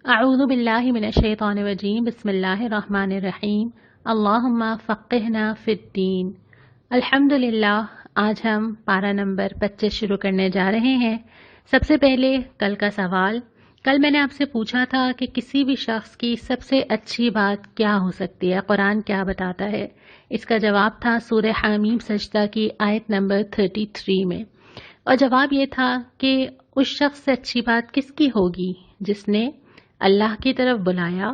اعوذ باللہ من الشیطان الرجیم بسم اللہ الرحمن الرحیم اللہم فقہنا فی الدین۔ الحمدللہ، آج ہم پارہ نمبر 25 شروع کرنے جا رہے ہیں۔ سب سے پہلے کل کا سوال۔ کل میں نے آپ سے پوچھا تھا کہ کسی بھی شخص کی سب سے اچھی بات کیا ہو سکتی ہے، قرآن کیا بتاتا ہے؟ اس کا جواب تھا سورہ حمیم سجدہ کی آیت نمبر 33 میں، اور جواب یہ تھا کہ اس شخص سے اچھی بات کس کی ہوگی جس نے اللہ کی طرف بلایا،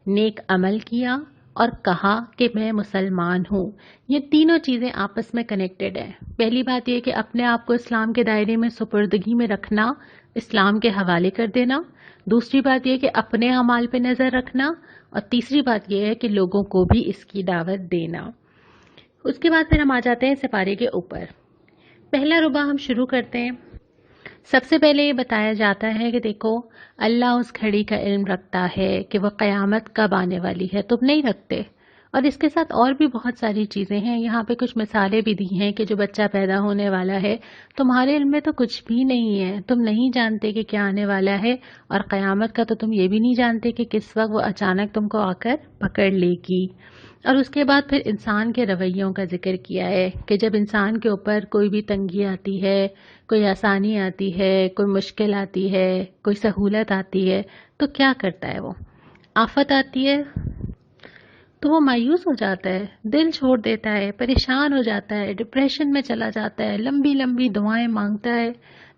نیک عمل کیا اور کہا کہ میں مسلمان ہوں۔ یہ تینوں چیزیں آپس میں کنیکٹڈ ہیں۔ پہلی بات یہ کہ اپنے آپ کو اسلام کے دائرے میں سپردگی میں رکھنا، اسلام کے حوالے کر دینا۔ دوسری بات یہ کہ اپنے اعمال پہ نظر رکھنا، اور تیسری بات یہ ہے کہ لوگوں کو بھی اس کی دعوت دینا۔ اس کے بعد پھر ہم آ جاتے ہیں سپارے کے اوپر۔ پہلا ربع ہم شروع کرتے ہیں۔ سب سے پہلے یہ بتایا جاتا ہے کہ دیکھو، اللہ اس گھڑی کا علم رکھتا ہے کہ وہ قیامت کب آنے والی ہے، تم نہیں رکھتے۔ اور اس کے ساتھ اور بھی بہت ساری چیزیں ہیں، یہاں پہ کچھ مثالیں بھی دی ہیں کہ جو بچہ پیدا ہونے والا ہے تمہارے علم میں تو کچھ بھی نہیں ہے، تم نہیں جانتے کہ کیا آنے والا ہے، اور قیامت کا تو تم یہ بھی نہیں جانتے کہ کس وقت وہ اچانک تم کو آ کر پکڑ لے گی۔ اور اس کے بعد پھر انسان کے رویوں کا ذکر کیا ہے کہ جب انسان کے اوپر کوئی بھی تنگی آتی ہے، کوئی آسانی آتی ہے، کوئی مشکل آتی ہے، کوئی سہولت آتی ہے، تو کیا کرتا ہے؟ وہ آفت آتی ہے تو وہ مایوس ہو جاتا ہے، دل چھوڑ دیتا ہے، پریشان ہو جاتا ہے، ڈپریشن میں چلا جاتا ہے، لمبی لمبی دعائیں مانگتا ہے،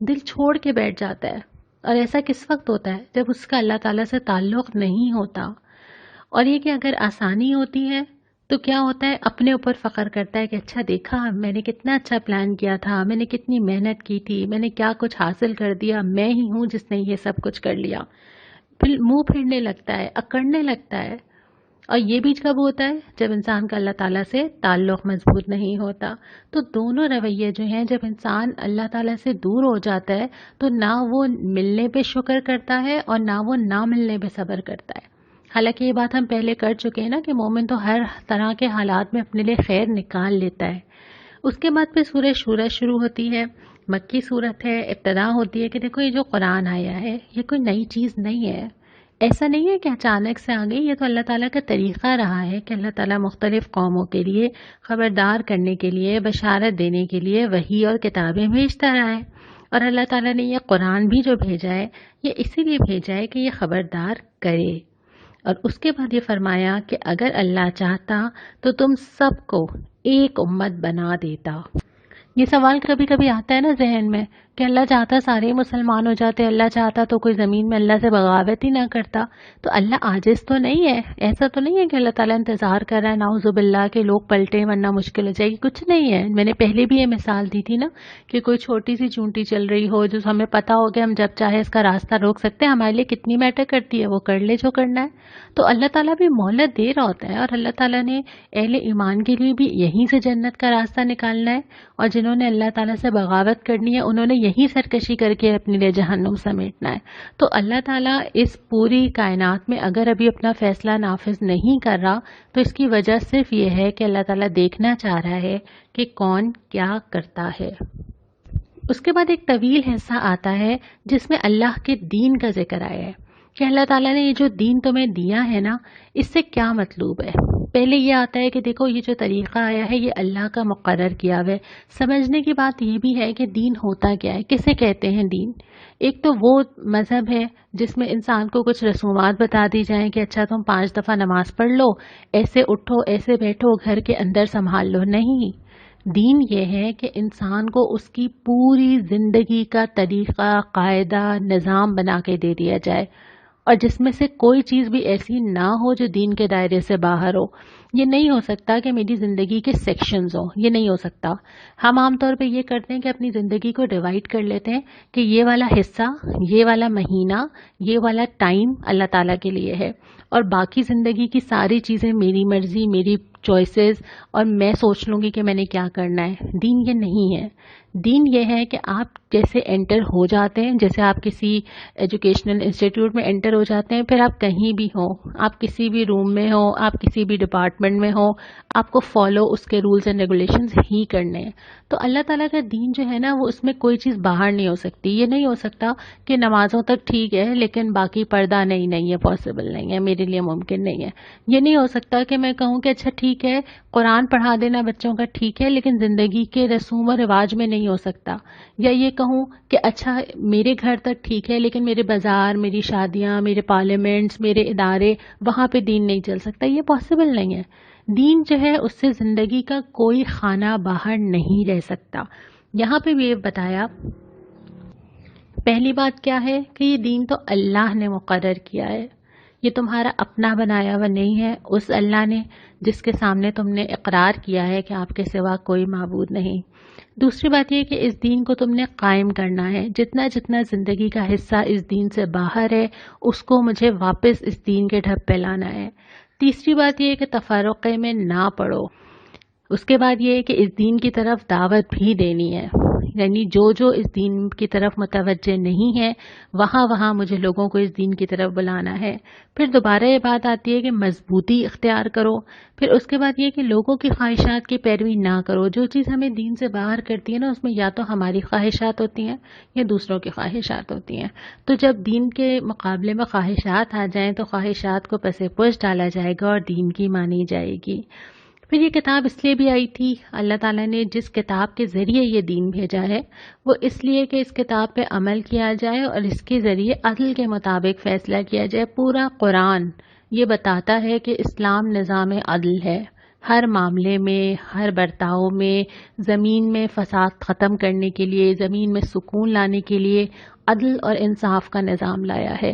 دل چھوڑ کے بیٹھ جاتا ہے۔ اور ایسا کس وقت ہوتا ہے؟ جب اس کا اللہ تعالیٰ سے تعلق نہیں ہوتا۔ اور یہ کہ اگر آسانی ہوتی ہے تو کیا ہوتا ہے؟ اپنے اوپر فخر کرتا ہے کہ اچھا دیکھا، میں نے کتنا اچھا پلان کیا تھا، میں نے کتنی محنت کی تھی، میں نے کیا کچھ حاصل کر دیا، میں ہی ہوں جس نے یہ سب کچھ کر لیا۔ پھر منہ پھیرنے لگتا ہے، اکڑنے لگتا ہے۔ اور یہ بیچ کب ہوتا ہے؟ جب انسان کا اللہ تعالیٰ سے تعلق مضبوط نہیں ہوتا۔ تو دونوں رویے جو ہیں، جب انسان اللہ تعالیٰ سے دور ہو جاتا ہے تو نہ وہ ملنے پہ شکر کرتا ہے اور نہ وہ نہ ملنے پہ صبر کرتا ہے۔ حالانکہ یہ بات ہم پہلے کر چکے ہیں نا کہ مومن تو ہر طرح کے حالات میں اپنے لیے خیر نکال لیتا ہے۔ اس کے بعد پھر سورہ شورہ شروع ہوتی ہے، مکی صورت ہے۔ ابتدا ہوتی ہے کہ دیکھو یہ جو قرآن آیا ہے یہ کوئی نئی چیز نہیں ہے، ایسا نہیں ہے کہ اچانک سے آ گئی، یہ تو اللہ تعالیٰ کا طریقہ رہا ہے کہ اللہ تعالیٰ مختلف قوموں کے لیے خبردار کرنے کے لیے، بشارت دینے کے لیے وحی اور کتابیں بھیجتا رہا ہے۔ اور اللہ تعالیٰ نے یہ قرآن بھی جو بھیجا ہے یہ اسی لیے بھیجا ہے کہ یہ خبردار کرے۔ اور اس کے بعد یہ فرمایا کہ اگر اللہ چاہتا تو تم سب کو ایک امت بنا دیتا۔ یہ سوال کبھی کبھی آتا ہے نا ذہن میں کہ اللہ چاہتا سارے مسلمان ہو جاتے، اللہ چاہتا تو کوئی زمین میں اللہ سے بغاوت ہی نہ کرتا۔ تو اللہ عاجز تو نہیں ہے، ایسا تو نہیں ہے کہ اللہ تعالیٰ انتظار کر رہا ہے نعوذ باللہ کہ لوگ پلٹیں ورنہ مشکل ہو جائے گی، کچھ نہیں ہے۔ میں نے پہلے بھی یہ مثال دی تھی نا کہ کوئی چھوٹی سی چونٹی چل رہی ہو جو ہمیں پتہ ہو کہ ہم جب چاہے اس کا راستہ روک سکتے ہیں، ہمارے لیے کتنی میٹر کرتی ہے، وہ کر لے جو کرنا ہے۔ تو اللہ تعالیٰ بھی مہلت دے رہا ہوتا ہے، اور اللہ تعالیٰ نے اہل ایمان کے لیے بھی یہیں سے جنت کا راستہ نکالنا ہے، اور جنہوں نے اللہ تعالیٰ سے بغاوت کرنی ہے انہوں نے یہی سرکشی کر کے اپنے لیے جہنم سمیٹنا ہے۔ تو اللہ تعالیٰ اس پوری کائنات میں اگر ابھی اپنا فیصلہ نافذ نہیں کر رہا تو اس کی وجہ صرف یہ ہے کہ اللہ تعالیٰ دیکھنا چاہ رہا ہے کہ کون کیا کرتا ہے۔ اس کے بعد ایک طویل حصہ آتا ہے جس میں اللہ کے دین کا ذکر آیا ہے کہ اللہ تعالیٰ نے یہ جو دین تمہیں دیا ہے نا، اس سے کیا مطلوب ہے۔ پہلے یہ آتا ہے کہ دیکھو یہ جو طریقہ آیا ہے یہ اللہ کا مقرر کیا ہوا ہے۔ سمجھنے کی بات یہ بھی ہے کہ دین ہوتا کیا ہے، کسے کہتے ہیں دین۔ ایک تو وہ مذہب ہے جس میں انسان کو کچھ رسومات بتا دی جائیں کہ اچھا تم 5 دفعہ نماز پڑھ لو، ایسے اٹھو، ایسے بیٹھو، گھر کے اندر سنبھال لو۔ نہیں، دین یہ ہے کہ انسان کو اس کی پوری زندگی کا طریقہ، قاعدہ، نظام بنا کے دے دیا جائے، اور جس میں سے کوئی چیز بھی ایسی نہ ہو جو دین کے دائرے سے باہر ہو۔ یہ نہیں ہو سکتا کہ میری زندگی کے سیکشنز ہوں، یہ نہیں ہو سکتا۔ ہم عام طور پہ یہ کرتے ہیں کہ اپنی زندگی کو ڈیوائیڈ کر لیتے ہیں کہ یہ والا حصہ، یہ والا مہینہ، یہ والا ٹائم اللہ تعالیٰ کے لیے ہے، اور باقی زندگی کی ساری چیزیں میری مرضی، میری چوائسیز اور میں سوچ لوں گی کہ میں نے کیا کرنا ہے. دین یہ نہیں ہے. دین یہ ہے کہ آپ جیسے انٹر ہو جاتے ہیں، جیسے آپ کسی ایجوکیشنل انسٹیٹیوٹ میں انٹر ہو جاتے ہیں، پھر آپ کہیں بھی ہوں، آپ کسی بھی روم میں ہوں، آپ کسی بھی ڈپارٹمنٹ میں ہوں، آپ کو فالو اس کے رولز اینڈ ریگولیشنز ہی کرنے ہیں. تو اللہ تعالیٰ کا دین جو ہے نا، وہ اس میں کوئی چیز باہر نہیں ہو سکتی. یہ نہیں ہو سکتا کہ نمازوں تک ٹھیک ہے لیکن باقی پردہ نہیں ہے، پاسبل نہیں ہے، میرے لیے ممکن نہیں ہے. یہ نہیں ہو سکتا کہ میں کہوں کہ اچھا ٹھیک ہے قرآن پڑھا دینا بچوں کا ٹھیک ہے لیکن زندگی کے رسوم و رواج میں نہیں ہو سکتا. یا یہ کہوں کہ اچھا میرے گھر تک ٹھیک ہے لیکن میرے بازار، میری شادیاں، میرے پارلیمنٹس، میرے ادارے، وہاں پہ دین نہیں چل سکتا. یہ پاسبل نہیں ہے. دین جو ہے اس سے زندگی کا کوئی خانہ باہر نہیں رہ سکتا. یہاں پہ بھی یہ بتایا، پہلی بات کیا ہے کہ یہ دین تو اللہ نے مقرر کیا ہے، یہ تمہارا اپنا بنایا ہوا نہیں ہے. اس اللہ نے جس کے سامنے تم نے اقرار کیا ہے کہ آپ کے سوا کوئی معبود نہیں. دوسری بات یہ کہ اس دین کو تم نے قائم کرنا ہے. جتنا جتنا زندگی کا حصہ اس دین سے باہر ہے اس کو مجھے واپس اس دین کے ڈھب پہ لانا ہے. تیسری بات یہ کہ تفرقے میں نہ پڑو. اس کے بعد یہ کہ اس دین کی طرف دعوت بھی دینی ہے، یعنی جو اس دین کی طرف متوجہ نہیں ہے وہاں وہاں مجھے لوگوں کو اس دین کی طرف بلانا ہے. پھر دوبارہ یہ بات آتی ہے کہ مضبوطی اختیار کرو. پھر اس کے بعد یہ کہ لوگوں کی خواہشات کی پیروی نہ کرو. جو چیز ہمیں دین سے باہر کرتی ہے نا، اس میں یا تو ہماری خواہشات ہوتی ہیں یا دوسروں کی خواہشات ہوتی ہیں. تو جب دین کے مقابلے میں خواہشات آ جائیں تو خواہشات کو پس پش ڈالا جائے گا اور دین کی مانی جائے گی. پھر یہ کتاب اس لیے بھی آئی تھی، اللہ تعالیٰ نے جس کتاب کے ذریعے یہ دین بھیجا ہے وہ اس لیے کہ اس کتاب پہ عمل کیا جائے اور اس کے ذریعے عدل کے مطابق فیصلہ کیا جائے. پورا قرآن یہ بتاتا ہے کہ اسلام نظام عدل ہے. ہر معاملے میں، ہر برتاؤ میں، زمین میں فساد ختم کرنے کے لیے، زمین میں سکون لانے کے لیے عدل اور انصاف کا نظام لایا ہے.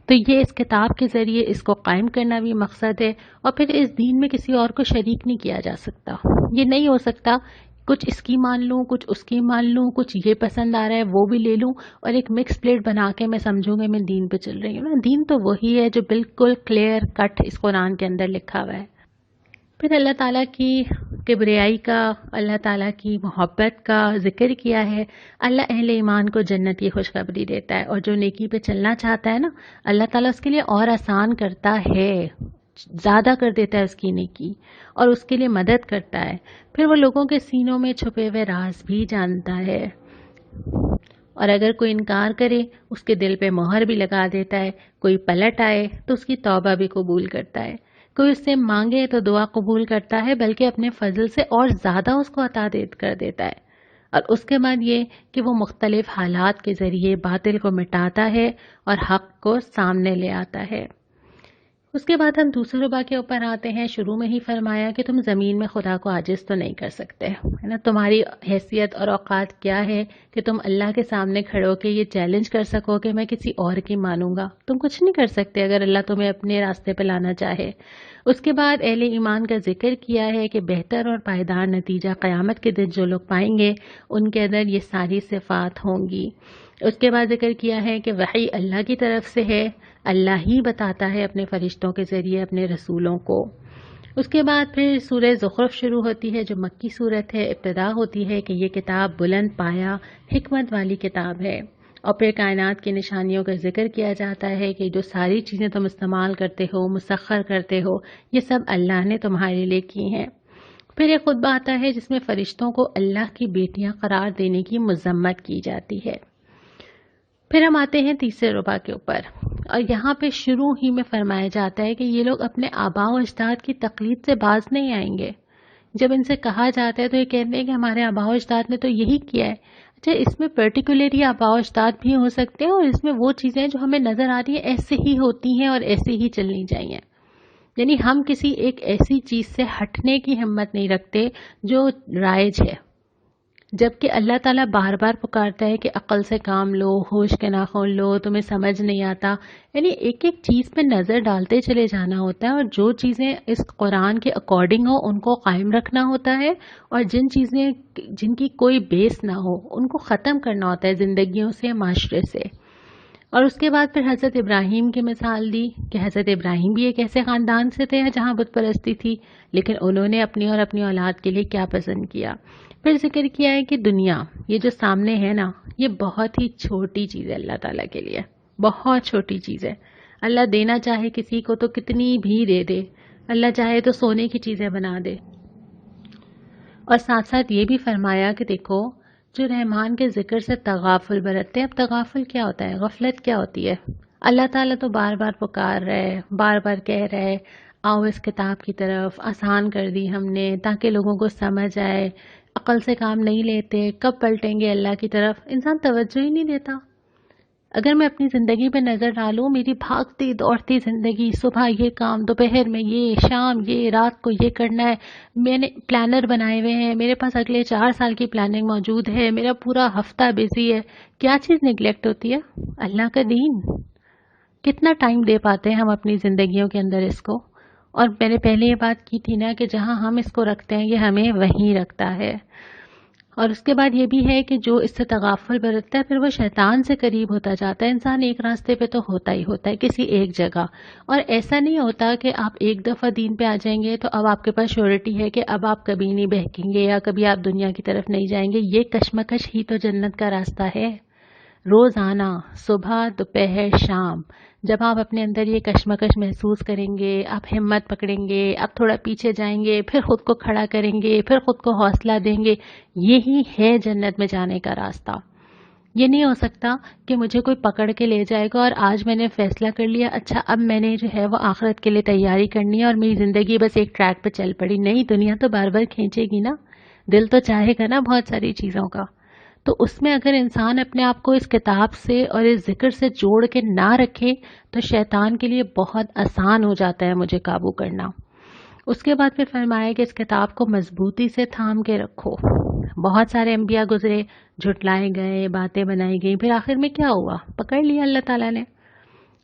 تو یہ اس کتاب کے ذریعے اس کو قائم کرنا بھی مقصد ہے. اور پھر اس دین میں کسی اور کو شریک نہیں کیا جا سکتا. یہ نہیں ہو سکتا کچھ اس کی مان لوں، کچھ اس کی مان لوں، کچھ یہ پسند آ رہا ہے وہ بھی لے لوں اور ایک مکس پلیٹ بنا کے میں سمجھوں گا میں دین پہ چل رہی ہوں نا. دین تو وہی ہے جو بالکل کلیئر کٹ اس قرآن کے اندر لکھا ہوا ہے. پھر اللہ تعالیٰ کی کبریائی کا، اللہ تعالیٰ کی محبت کا ذکر کیا ہے. اللہ اہل ایمان کو جنت کی خوشخبری دیتا ہے، اور جو نیکی پہ چلنا چاہتا ہے نا، اللہ تعالیٰ اس کے لیے اور آسان کرتا ہے، زیادہ کر دیتا ہے اس کی نیکی اور اس کے لیے مدد کرتا ہے. پھر وہ لوگوں کے سینوں میں چھپے ہوئے راز بھی جانتا ہے، اور اگر کوئی انکار کرے اس کے دل پہ مہر بھی لگا دیتا ہے. کوئی پلٹ آئے تو اس کی توبہ بھی قبول کرتا ہے. کوئی اس سے مانگے تو دعا قبول کرتا ہے، بلکہ اپنے فضل سے اور زیادہ اس کو عطا کر دیتا ہے. اور اس کے بعد یہ کہ وہ مختلف حالات کے ذریعے باطل کو مٹاتا ہے اور حق کو سامنے لے آتا ہے. اس کے بعد ہم دوسرے ربع کے اوپر آتے ہیں. شروع میں ہی فرمایا کہ تم زمین میں خدا کو عاجز تو نہیں کر سکتے، ہے نا. تمہاری حیثیت اور اوقات کیا ہے کہ تم اللہ کے سامنے کھڑے ہو کے یہ چیلنج کر سکو کہ میں کسی اور کی مانوں گا؟ تم کچھ نہیں کر سکتے اگر اللہ تمہیں اپنے راستے پہ لانا چاہے. اس کے بعد اہل ایمان کا ذکر کیا ہے کہ بہتر اور پائیدار نتیجہ قیامت کے دن جو لوگ پائیں گے ان کے اندر یہ ساری صفات ہوں گی. اس کے بعد ذکر کیا ہے کہ وحی اللہ کی طرف سے ہے، اللہ ہی بتاتا ہے اپنے فرشتوں کے ذریعے اپنے رسولوں کو. اس کے بعد پھر سورہ زخرف شروع ہوتی ہے جو مکی صورت ہے. ابتدا ہوتی ہے کہ یہ کتاب بلند پایا حکمت والی کتاب ہے، اور پھر کائنات کی نشانیوں کا ذکر کیا جاتا ہے کہ جو ساری چیزیں تم استعمال کرتے ہو، مسخر کرتے ہو، یہ سب اللہ نے تمہارے لیے کی ہیں. پھر ایک خطبہ آتا ہے جس میں فرشتوں کو اللہ کی بیٹیاں قرار دینے کی مذمت کی جاتی ہے. پھر ہم آتے ہیں تیسرے ربع کے اوپر، اور یہاں پہ شروع ہی میں فرمایا جاتا ہے کہ یہ لوگ اپنے آباء و اجداد کی تقلید سے باز نہیں آئیں گے. جب ان سے کہا جاتا ہے تو یہ کہتے ہیں کہ ہمارے آباء و اجداد نے تو یہی کیا ہے. اچھا، اس میں پرٹیکولرلی آباء و اجداد بھی ہو سکتے ہیں، اور اس میں وہ چیزیں جو ہمیں نظر آ رہی ہیں ایسے ہی ہوتی ہیں اور ایسے ہی چلنی چاہیے. یعنی ہم کسی ایک ایسی چیز سے ہٹنے کی ہمت نہیں رکھتے جو رائج ہے، جبکہ اللہ تعالیٰ بار بار پکارتا ہے کہ عقل سے کام لو، ہوش کے ناخن لو، تمہیں سمجھ نہیں آتا. یعنی ایک ایک چیز پہ نظر ڈالتے چلے جانا ہوتا ہے، اور جو چیزیں اس قرآن کے اکارڈنگ ہو ان کو قائم رکھنا ہوتا ہے، اور جن کی کوئی بیس نہ ہو ان کو ختم کرنا ہوتا ہے زندگیوں سے، معاشرے سے. اور اس کے بعد پھر حضرت ابراہیم کی مثال دی کہ حضرت ابراہیم بھی ایک ایسے خاندان سے تھے جہاں بت پرستی تھی، لیکن انہوں نے اپنی اور اپنی اولاد کے لیے کیا پسند کیا۔ پھر ذکر کیا ہے کہ دنیا یہ جو سامنے ہے نا، یہ بہت ہی چھوٹی چیز ہے اللہ تعالیٰ کے لیے، بہت چھوٹی چیز ہے۔ اللہ دینا چاہے کسی کو تو کتنی بھی دے دے، اللہ چاہے تو سونے کی چیزیں بنا دے۔ اور ساتھ ساتھ یہ بھی فرمایا کہ دیکھو جو رحمان کے ذکر سے تغافل برتتے ہیں، اب تغافل کیا ہوتا ہے، غفلت کیا ہوتی ہے؟ اللہ تعالیٰ تو بار بار پکار رہے، بار بار کہہ رہے آؤ اس کتاب کی طرف، آسان کر دی ہم نے تاکہ لوگوں کو سمجھ آئے، عقل سے کام نہیں لیتے، کب پلٹیں گے اللہ کی طرف، انسان توجہ ہی نہیں دیتا۔ اگر میں اپنی زندگی پہ نظر ڈالوں، میری بھاگتی دوڑتی زندگی، صبح یہ کام، دوپہر میں یہ، شام یہ، رات کو یہ کرنا ہے، میں نے پلانر بنائے ہوئے ہیں، میرے پاس اگلے 4 سال کی پلاننگ موجود ہے، میرا پورا ہفتہ بزی ہے، کیا چیز نگلیکٹ ہوتی ہے؟ اللہ کا دین۔ کتنا ٹائم دے پاتے ہیں ہم اپنی زندگیوں کے اندر اس کو؟ اور میں نے پہلے یہ بات کی تھی نا کہ جہاں ہم اس کو رکھتے ہیں یہ ہمیں وہیں رکھتا ہے۔ اور اس کے بعد یہ بھی ہے کہ جو اس سے تغافل برتتا ہے پھر وہ شیطان سے قریب ہوتا جاتا ہے۔ انسان ایک راستے پہ تو ہوتا ہی ہوتا ہے کسی ایک جگہ، اور ایسا نہیں ہوتا کہ آپ ایک دفعہ دین پہ آ جائیں گے تو اب آپ کے پاس شیورٹی ہے کہ اب آپ کبھی نہیں بہکیں گے یا کبھی آپ دنیا کی طرف نہیں جائیں گے۔ یہ کشمکش ہی تو جنت کا راستہ ہے۔ روزانہ صبح دوپہر شام جب آپ اپنے اندر یہ کشمکش محسوس کریں گے، آپ ہمت پکڑیں گے، آپ تھوڑا پیچھے جائیں گے، پھر خود کو کھڑا کریں گے، پھر خود کو حوصلہ دیں گے، یہی ہے جنت میں جانے کا راستہ۔ یہ نہیں ہو سکتا کہ مجھے کوئی پکڑ کے لے جائے گا اور آج میں نے فیصلہ کر لیا، اچھا اب میں نے جو ہے وہ آخرت کے لیے تیاری کرنی ہے اور میری زندگی بس ایک ٹریک پہ چل پڑی۔ نہیں، دنیا تو بار بار کھینچے گی نا، دل تو چاہے گا نا بہت ساری چیزوں کا۔ تو اس میں اگر انسان اپنے آپ کو اس کتاب سے اور اس ذکر سے جوڑ کے نہ رکھے تو شیطان کے لیے بہت آسان ہو جاتا ہے مجھے قابو کرنا۔ اس کے بعد پھر فرمایا کہ اس کتاب کو مضبوطی سے تھام کے رکھو۔ بہت سارے انبیاء گزرے، جھٹلائے گئے، باتیں بنائی گئیں، پھر آخر میں کیا ہوا؟ پکڑ لیا اللہ تعالیٰ نے۔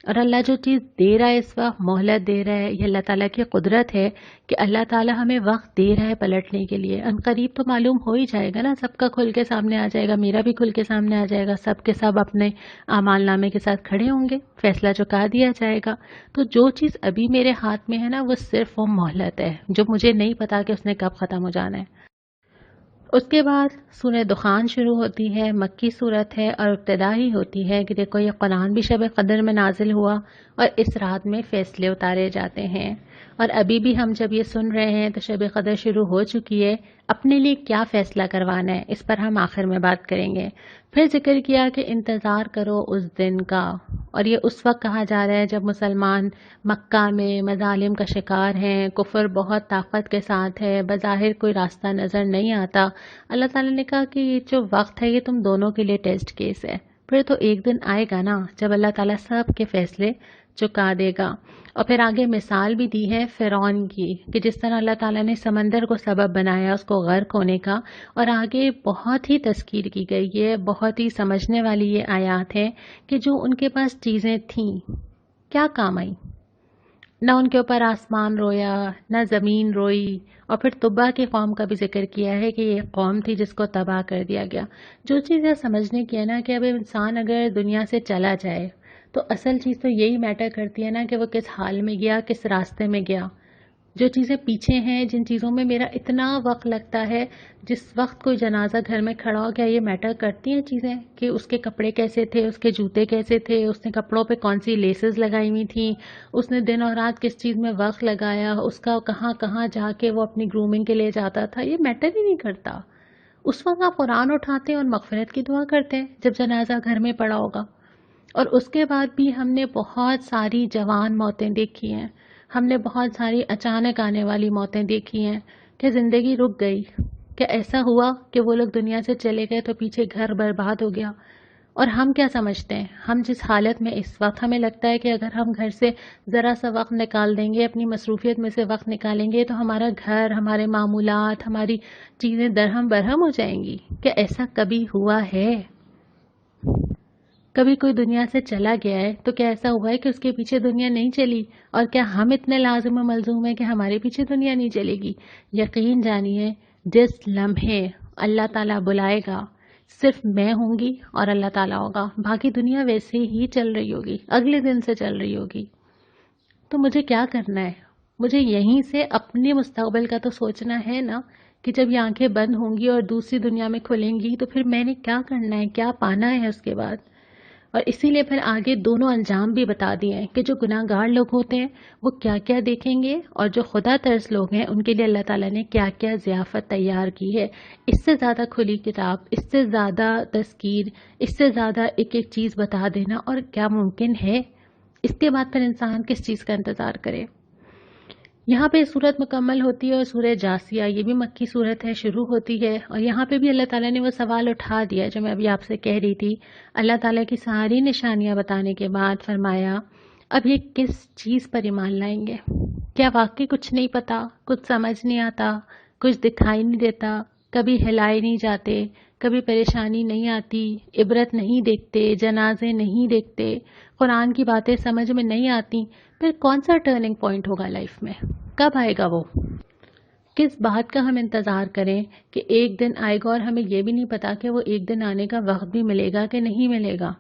اور اللہ جو چیز دے رہا ہے اس وقت، مہلت دے رہا ہے، یہ اللہ تعالیٰ کی قدرت ہے کہ اللہ تعالیٰ ہمیں وقت دے رہا ہے پلٹنے کے لیے۔ ان قریب تو معلوم ہو ہی جائے گا نا، سب کا کھل کے سامنے آ جائے گا، میرا بھی کھل کے سامنے آ جائے گا، سب کے سب اپنے اعمال نامے کے ساتھ کھڑے ہوں گے، فیصلہ چکا دیا جائے گا۔ تو جو چیز ابھی میرے ہاتھ میں ہے نا، وہ صرف وہ مہلت ہے جو مجھے نہیں پتا کہ اس نے کب ختم ہو جانا ہے۔ اس کے بعد سورہ دخان شروع ہوتی ہے، مکی صورت ہے اور ابتدا ہی ہوتی ہے کہ دیکھو یہ قرآن بھی شب قدر میں نازل ہوا اور اس رات میں فیصلے اتارے جاتے ہیں۔ اور ابھی بھی ہم جب یہ سن رہے ہیں تو شب قدر شروع ہو چکی ہے، اپنے لیے کیا فیصلہ کروانا ہے اس پر ہم آخر میں بات کریں گے۔ پھر ذکر کیا کہ انتظار کرو اس دن کا، اور یہ اس وقت کہا جا رہا ہے جب مسلمان مکہ میں مظالم کا شکار ہیں، کفر بہت طاقت کے ساتھ ہے، بظاہر کوئی راستہ نظر نہیں آتا۔ اللہ تعالیٰ نے کہا کہ یہ جو وقت ہے یہ تم دونوں کے لیے ٹیسٹ کیس ہے، پھر تو ایک دن آئے گا نا جب اللہ تعالیٰ سب کے فیصلے چکا دے گا۔ اور پھر آگے مثال بھی دی ہے فرعون کی کہ جس طرح اللہ تعالیٰ نے سمندر کو سبب بنایا اس کو غرق ہونے کا، اور آگے بہت ہی تذکیر کی گئی ہے، بہت ہی سمجھنے والی یہ آیات ہے کہ جو ان کے پاس چیزیں تھیں کیا کام آئیں؟ نہ ان کے اوپر آسمان رویا، نہ زمین روئی۔ اور پھر طبا کی قوم کا بھی ذکر کیا ہے کہ یہ قوم تھی جس کو تباہ کر دیا گیا۔ جو چیزیں سمجھنے کی ہے نا کہ اب انسان اگر دنیا سے چلا جائے تو اصل چیز تو یہی میٹر کرتی ہے نا کہ وہ کس حال میں گیا، کس راستے میں گیا۔ جو چیزیں پیچھے ہیں، جن چیزوں میں میرا اتنا وقت لگتا ہے، جس وقت کوئی جنازہ گھر میں کھڑا ہو گیا، یہ میٹر کرتی ہیں چیزیں کہ اس کے کپڑے کیسے تھے، اس کے جوتے کیسے تھے، اس نے کپڑوں پہ کون سی لیسز لگائی ہوئی تھیں، اس نے دن اور رات کس چیز میں وقت لگایا، اس کا کہاں کہاں جا کے وہ اپنی گرومنگ کے لیے جاتا تھا، یہ میٹر ہی نہیں کرتا۔ اس وقت آپ قرآن اٹھاتے ہیں اور مغفرت کی دعا کرتے ہیں جب جنازہ گھر میں پڑا ہوگا۔ اور اس کے بعد بھی ہم نے بہت ساری جوان موتیں دیکھی ہیں، ہم نے بہت ساری اچانک آنے والی موتیں دیکھی ہیں کہ زندگی رک گئی، کہ ایسا ہوا کہ وہ لوگ دنیا سے چلے گئے تو پیچھے گھر برباد ہو گیا۔ اور ہم کیا سمجھتے ہیں، ہم جس حالت میں اس وقت ہمیں لگتا ہے کہ اگر ہم گھر سے ذرا سا وقت نکال دیں گے، اپنی مصروفیت میں سے وقت نکالیں گے تو ہمارا گھر، ہمارے معمولات، ہماری چیزیں درہم برہم ہو جائیں گی۔ کہ ایسا کبھی ہوا ہے؟ کبھی کوئی دنیا سے چلا گیا ہے تو کیا ایسا ہوا ہے کہ اس کے پیچھے دنیا نہیں چلی؟ اور کیا ہم اتنے لازم و ملزوم ہیں کہ ہمارے پیچھے دنیا نہیں چلے گی؟ یقین جانیے جس لمحے اللہ تعالیٰ بلائے گا، صرف میں ہوں گی اور اللہ تعالیٰ ہوگا، باقی دنیا ویسے ہی چل رہی ہوگی، اگلے دن سے چل رہی ہوگی۔ تو مجھے کیا کرنا ہے؟ مجھے یہیں سے اپنے مستقبل کا تو سوچنا ہے نا، کہ جب یہ آنکھیں بند ہوں گی اور دوسری دنیا میں کھلیں گی تو پھر میں نے کیا کرنا ہے، کیا پانا ہے اس کے بعد۔ اور اسی لیے پھر آگے دونوں انجام بھی بتا دیے ہیں کہ جو گناہ گار لوگ ہوتے ہیں وہ کیا کیا دیکھیں گے، اور جو خدا ترس لوگ ہیں ان کے لیے اللہ تعالیٰ نے کیا کیا ضیافت تیار کی ہے۔ اس سے زیادہ کھلی کتاب، اس سے زیادہ تذکیر، اس سے زیادہ ایک ایک چیز بتا دینا اور کیا ممکن ہے؟ اس کے بعد پھر انسان کس چیز کا انتظار کرے؟ یہاں پہ صورت مکمل ہوتی ہے اور سورہ جاسیہ، یہ بھی مکی صورت ہے، شروع ہوتی ہے، اور یہاں پہ بھی اللہ تعالیٰ نے وہ سوال اٹھا دیا جو میں ابھی آپ سے کہہ رہی تھی۔ اللہ تعالیٰ کی ساری نشانیاں بتانے کے بعد فرمایا اب یہ کس چیز پر ایمان لائیں گے؟ کیا واقعی کچھ نہیں پتا، کچھ سمجھ نہیں آتا، کچھ دکھائی نہیں دیتا، کبھی ہلائے نہیں جاتے، کبھی پریشانی نہیں آتی، عبرت نہیں دیکھتے، جنازے نہیں دیکھتے، قرآن کی باتیں سمجھ میں نہیں آتی، پھر کون سا ٹرننگ پوائنٹ ہوگا لائف میں؟ کب آئے گا وہ؟ کس بات کا ہم انتظار کریں کہ ایک دن آئے گا، اور ہمیں یہ بھی نہیں پتا کہ وہ ایک دن آنے کا وقت بھی ملے گا کہ نہیں ملے گا۔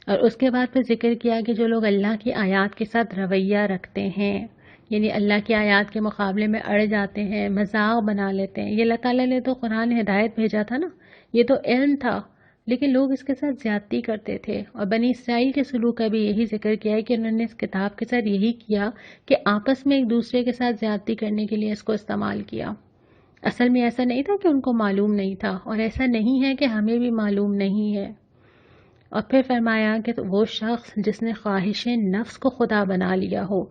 اور اس کے بعد پھر ذکر کیا کہ جو لوگ اللہ کی آیات کے ساتھ رویہ رکھتے ہیں، یعنی اللہ کی آیات کے مقابلے میں اڑ جاتے ہیں، مذاق بنا لیتے ہیں۔ یہ اللہ تعالیٰ نے تو قرآن ہدایت بھیجا تھا نا، یہ تو علم تھا، لیکن لوگ اس کے ساتھ زیادتی کرتے تھے۔ اور بنی اسرائیل کے سلوک کا بھی یہی ذکر کیا ہے کہ انہوں نے اس کتاب کے ساتھ یہی کیا کہ آپس میں ایک دوسرے کے ساتھ زیادتی کرنے کے لیے اس کو استعمال کیا۔ اصل میں ایسا نہیں تھا کہ ان کو معلوم نہیں تھا، اور ایسا نہیں ہے کہ ہمیں بھی معلوم نہیں ہے۔ اور پھر فرمایا کہ وہ شخص جس نے خواہش نفس کو خدا بنا لیا ہو،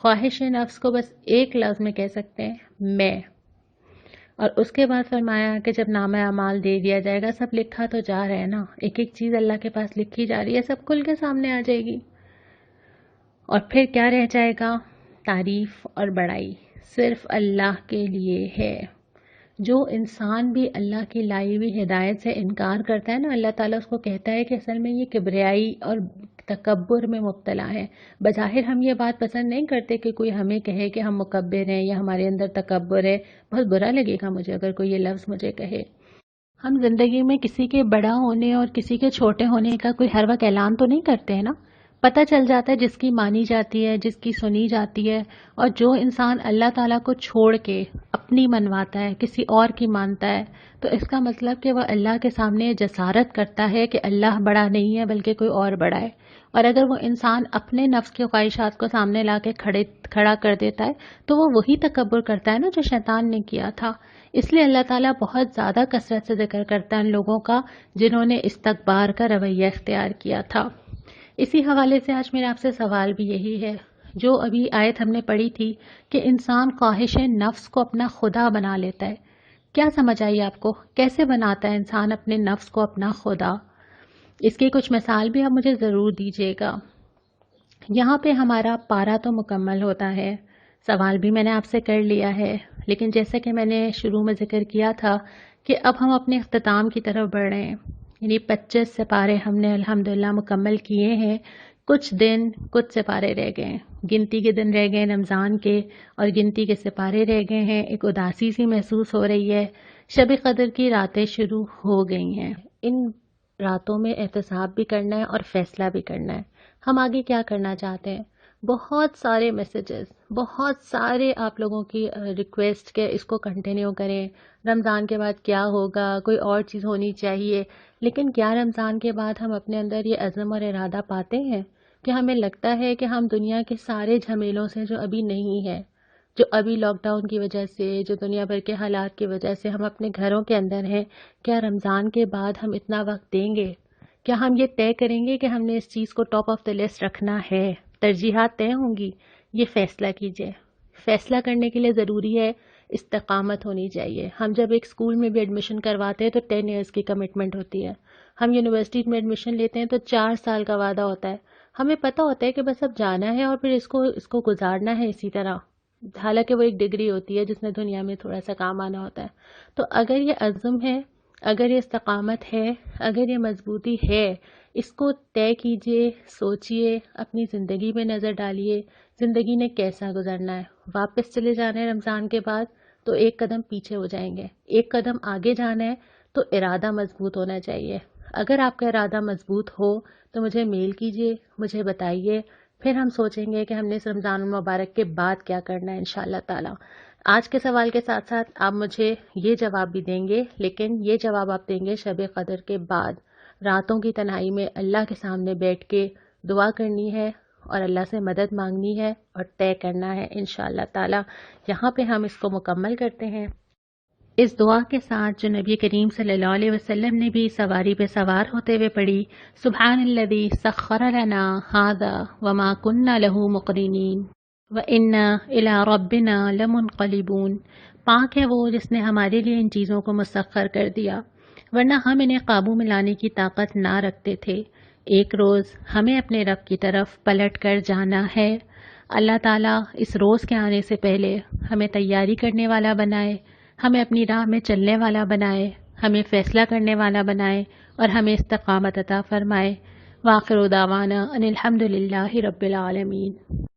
خواہش نفس کو بس ایک لفظ میں کہہ سکتے ہیں میں۔ اور اس کے بعد فرمایا کہ جب نامہ اعمال دے دیا جائے گا، سب لکھا تو جا رہا ہے نا، ایک ایک چیز اللہ کے پاس لکھی جا رہی ہے، سب کھل کے سامنے آ جائے گی۔ اور پھر کیا رہ جائے گا؟ تعریف اور بڑائی صرف اللہ کے لیے ہے۔ جو انسان بھی اللہ کی لائی ہوئی ہدایت سے انکار کرتا ہے نا، اللہ تعالیٰ اس کو کہتا ہے کہ اصل میں یہ کبریائی اور تکبر میں مبتلا ہے۔ بظاہر ہم یہ بات پسند نہیں کرتے کہ کوئی ہمیں کہے کہ ہم مکبر ہیں یا ہمارے اندر تکبر ہے، بہت برا لگے گا مجھے اگر کوئی یہ لفظ مجھے کہے۔ ہم زندگی میں کسی کے بڑا ہونے اور کسی کے چھوٹے ہونے کا کوئی ہر وقت اعلان تو نہیں کرتے ہیں نا، پتہ چل جاتا ہے جس کی مانی جاتی ہے، جس کی سنی جاتی ہے۔ اور جو انسان اللہ تعالیٰ کو چھوڑ کے اپنی منواتا ہے، کسی اور کی مانتا ہے، تو اس کا مطلب کہ وہ اللہ کے سامنے جسارت کرتا ہے کہ اللہ بڑا نہیں ہے بلکہ کوئی اور بڑا ہے۔ اور اگر وہ انسان اپنے نفس کی خواہشات کو سامنے لا کے کھڑا کر دیتا ہے تو وہ وہی تکبر کرتا ہے نا جو شیطان نے کیا تھا۔ اس لیے اللہ تعالیٰ بہت زیادہ کثرت سے ذکر کرتا ہے ان لوگوں کا جنہوں نے استکبار کا رویہ اختیار کیا تھا۔ اسی حوالے سے آج میرا آپ سے سوال بھی یہی ہے، جو ابھی آیت ہم نے پڑھی تھی کہ انسان خواہش نفس کو اپنا خدا بنا لیتا ہے، کیا سمجھ آئی آپ کو؟ کیسے بناتا ہے انسان اپنے نفس کو اپنا خدا؟ اس کی کچھ مثال بھی آپ مجھے ضرور دیجیے گا۔ یہاں پہ ہمارا پارا تو مکمل ہوتا ہے، سوال بھی میں نے آپ سے کر لیا ہے، لیکن جیسا کہ میں نے شروع میں ذکر کیا تھا کہ اب ہم اپنے اختتام کی طرف بڑھ رہے ہیں، یعنی 25 سپارے ہم نے الحمدللہ مکمل کیے ہیں۔ کچھ دن، کچھ سپارے رہ گئے ہیں، گنتی کے دن رہ گئے رمضان کے، اور گنتی کے سپارے رہ گئے ہیں۔ ایک اداسی سی محسوس ہو رہی ہے۔ شب قدر کی راتیں شروع ہو گئی ہیں، ان راتوں میں احتساب بھی کرنا ہے اور فیصلہ بھی کرنا ہے ہم آگے کیا کرنا چاہتے ہیں۔ بہت سارے میسیجز، بہت سارے آپ لوگوں کی ریکویسٹ کہ اس کو کنٹینیو کریں، رمضان کے بعد کیا ہوگا، کوئی اور چیز ہونی چاہیے، لیکن کیا رمضان کے بعد ہم اپنے اندر یہ عزم اور ارادہ پاتے ہیں کہ ہمیں لگتا ہے کہ ہم دنیا کے سارے جھمیلوں سے جو ابھی نہیں ہے، جو ابھی لاک ڈاؤن کی وجہ سے، جو دنیا بھر کے حالات کی وجہ سے ہم اپنے گھروں کے اندر ہیں، کیا رمضان کے بعد ہم اتنا وقت دیں گے؟ کیا ہم یہ طے کریں گے کہ ہم نے اس چیز کو ٹاپ آف دا لسٹ رکھنا ہے؟ ترجیحات طے ہوں گی، یہ فیصلہ کیجئے۔ فیصلہ کرنے کے لیے ضروری ہے استقامت ہونی چاہیے۔ ہم جب ایک اسکول میں بھی ایڈمیشن کرواتے ہیں تو 10 ایئرس کی کمٹمنٹ ہوتی ہے، ہم یونیورسٹی میں ایڈمیشن لیتے ہیں تو 4 سال کا وعدہ ہوتا ہے۔ ہمیں پتہ ہوتا ہے کہ بس اب جانا ہے اور پھر اس کو گزارنا ہے اسی طرح، حالانکہ وہ ایک ڈگری ہوتی ہے جس میں دنیا میں تھوڑا سا کام آنا ہوتا ہے۔ تو اگر یہ عزم ہے، اگر یہ استقامت ہے، اگر یہ مضبوطی ہے، اس کو طے کیجئے، سوچئے، اپنی زندگی میں نظر ڈالیے، زندگی نے کیسا گزرنا ہے۔ واپس چلے جانا ہے رمضان کے بعد تو ایک قدم پیچھے ہو جائیں گے، ایک قدم آگے جانا ہے تو ارادہ مضبوط ہونا چاہیے۔ اگر آپ کا ارادہ مضبوط ہو تو مجھے میل کیجئے، مجھے بتائیے، پھر ہم سوچیں گے کہ ہم نے اس رمضان المبارک کے بعد کیا کرنا ہے انشاءاللہ تعالی۔ آج کے سوال کے ساتھ ساتھ آپ مجھے یہ جواب بھی دیں گے، لیکن یہ جواب آپ دیں گے شب قدر کے بعد۔ راتوں کی تنہائی میں اللہ کے سامنے بیٹھ کے دعا کرنی ہے اور اللہ سے مدد مانگنی ہے اور طے کرنا ہے انشاءاللہ تعالی۔ یہاں پہ ہم اس کو مکمل کرتے ہیں اس دعا کے ساتھ جو نبی کریم صلی اللہ علیہ وسلم نے بھی سواری پہ سوار ہوتے ہوئے پڑھی، سبحان الذی سخر لنا ھذا وما کننا لہ مقرنین وَإِنَّا إِلَىٰ رَبِّنَا لَمُنْقَلِبُونَ۔ پاک ہے وہ جس نے ہمارے لیے ان چیزوں کو مسخر کر دیا، ورنہ ہم انہیں قابو میں لانے کی طاقت نہ رکھتے تھے۔ ایک روز ہمیں اپنے رب کی طرف پلٹ کر جانا ہے۔ اللہ تعالیٰ اس روز کے آنے سے پہلے ہمیں تیاری کرنے والا بنائے، ہمیں اپنی راہ میں چلنے والا بنائے، ہمیں فیصلہ کرنے والا بنائے اور ہمیں استقامت عطا فرمائے۔ وآخر دعوانا ان الحمد للہ رب العالمین۔